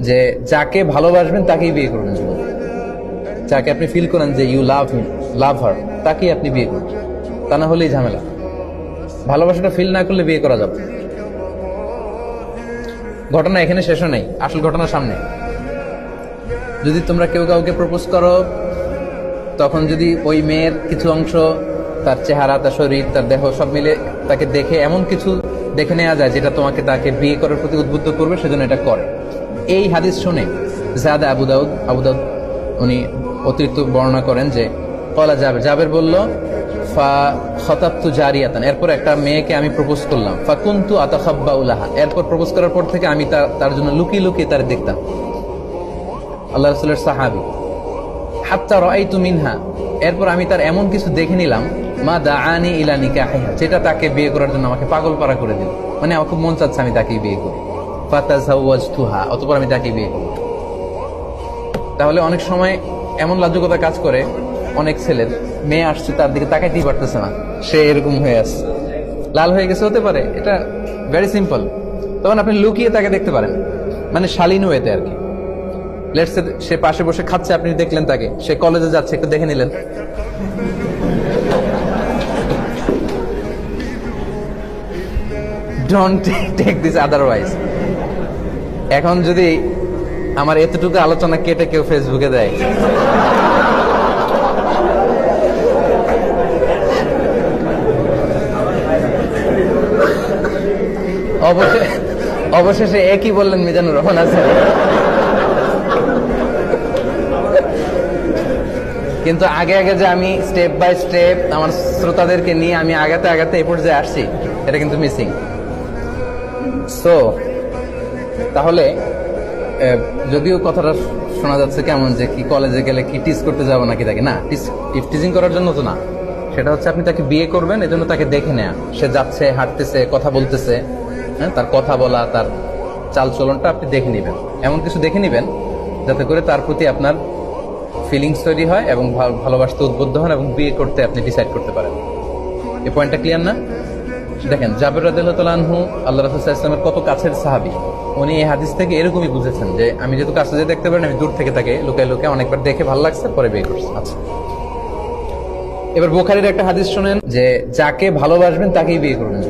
যে যাকে ভালোবাসবেন তাকেই বিয়ে করবেন। যাকে আপনি ফিল করেন যে ইউ লাভ হিম, লাভ হার, তাকেই আপনি বিয়ে করবেন। তা না হলেই ঝামেলা। ভালোবাসাটা ফিল না করলে বিয়ে করা যাবে। ঘটনা এখানে শেষও নেই, আসল ঘটনা সামনে। যদি তোমরা কেউ কাউকে প্রপোজ করো, তখন যদি ওই মেয়ের কিছু অংশ, তার চেহারা, তার শরীর, তার দেহ সব মিলে তাকে দেখে এমন কিছু দেখে নেওয়া যায় যেটা তোমাকে তাকে বিয়ে করার প্রতি উদ্বুদ্ধ করবে, সেজন্য এটা করে। এই হাদিস শুনে জাদা আবু দাউদ উনি অতিরিক্ত বর্ণনা করেন যে কলা জাবের বলল ফা খতাবতু জারিয়াতান, এরপর একটা মেয়েকে আমি প্রপোজ করলাম, ফাকুনতু আতাখাব্বাউ লাহা, এরপর প্রপোজ করার পর থেকে আমি তার জন্য লুকিয়ে লুকিয়ে তার দেখতাম। আল্লাহ রাসূলের সাহাবী। হাত্তা রাআইতু মিনহা, এরপর আমি তার এমন কিছু দেখে নিলাম, মা দাআনি ইলা নিকাহিহা, যেটা তাকে বিয়ে করার জন্য আমাকে পাগল পারা করে দিল। মানে আমার খুব মন চাচ্ছে আমি তাকেই বিয়ে করি। ফাতাযাওয়াজতুহা, অতঃপর আমি তাকেই বিয়ে করব। তাহলে অনেক সময় এমন লাজুকতা কাজ করে, অনেক ছেলের মেয়ে আসছে তার দিকে তাকাইতেই পারতেছে না, সে এরকম হয়ে আছে, লাল হয়ে গেছে, হতে পারে, এটা ভেরি সিম্পল। তখন আপনি লুকিয়ে তাকে দেখতে পারেন, মানে শালীন ওয়েতে আর কি। লেটস সে সে পাশে বসে খাচ্ছে, আপনি দেখলেন তাকে, সে কলেজে যাচ্ছে, একটু দেখে নিলেন। Don't take this otherwise. এখন যদি আমার এতটুকু আলোচনা কেটে কেউ ফেসবুকে দেয়, অবশেষে একই বললেন মিজানুর রহমান আছেন। কিন্তু আগে আগে যে আমি স্টেপ বাই স্টেপ আমার শ্রোতাদেরকে নিয়ে আমি আগাতে আগাতে এই পর্যায়ে আসছি, এটা কিন্তু মিসিং। সো তাহলে যদিও কথাটা শোনা যাচ্ছে কেমন যে কি কলেজে গেলে কি টিজ করতে যাবো নাকি তাকে, না, টিজিং করার জন্য তো না। সেটা হচ্ছে আপনি তাকে বিয়ে করবেন, এজন্য তাকে দেখে নেয়া, সে যাচ্ছে, হাঁটতেছে, কথা বলতেছে, হ্যাঁ, তার কথা বলা, তার চাল চলনটা আপনি দেখে নেবেন। এমন কিছু দেখে নেবেন যাতে করে তার প্রতি আপনার ফিলিংস তৈরি হয় এবং ভালোবাসতে উদ্বুদ্ধ হন এবং বিয়ে করতে আপনি ডিসাইড করতে পারেন। এই পয়েন্টটা ক্লিয়ার না? দেখেন, জাবের রাদিয়াল্লাহু তাআলা আনহু আল্লাহ রাসূল সাল্লাল্লাহু আলাইহি ওয়াসাল্লামের কত কাছের সাহাবী। উনি এই হাদিস থেকে এরকমই বুঝেছেন যে আমি যেহেতু কাছে যেতে দেখতে পারেন, আমি দূর থেকে তাকে লুকায় লুকায় অনেকবার দেখে ভালো লাগছে, পরে বিয়ে করছি। আচ্ছা, এবার বুখারীর একটা হাদিস শোনেন যে যাকে ভালোবাসবেন তাকেই বিয়ে করবেন।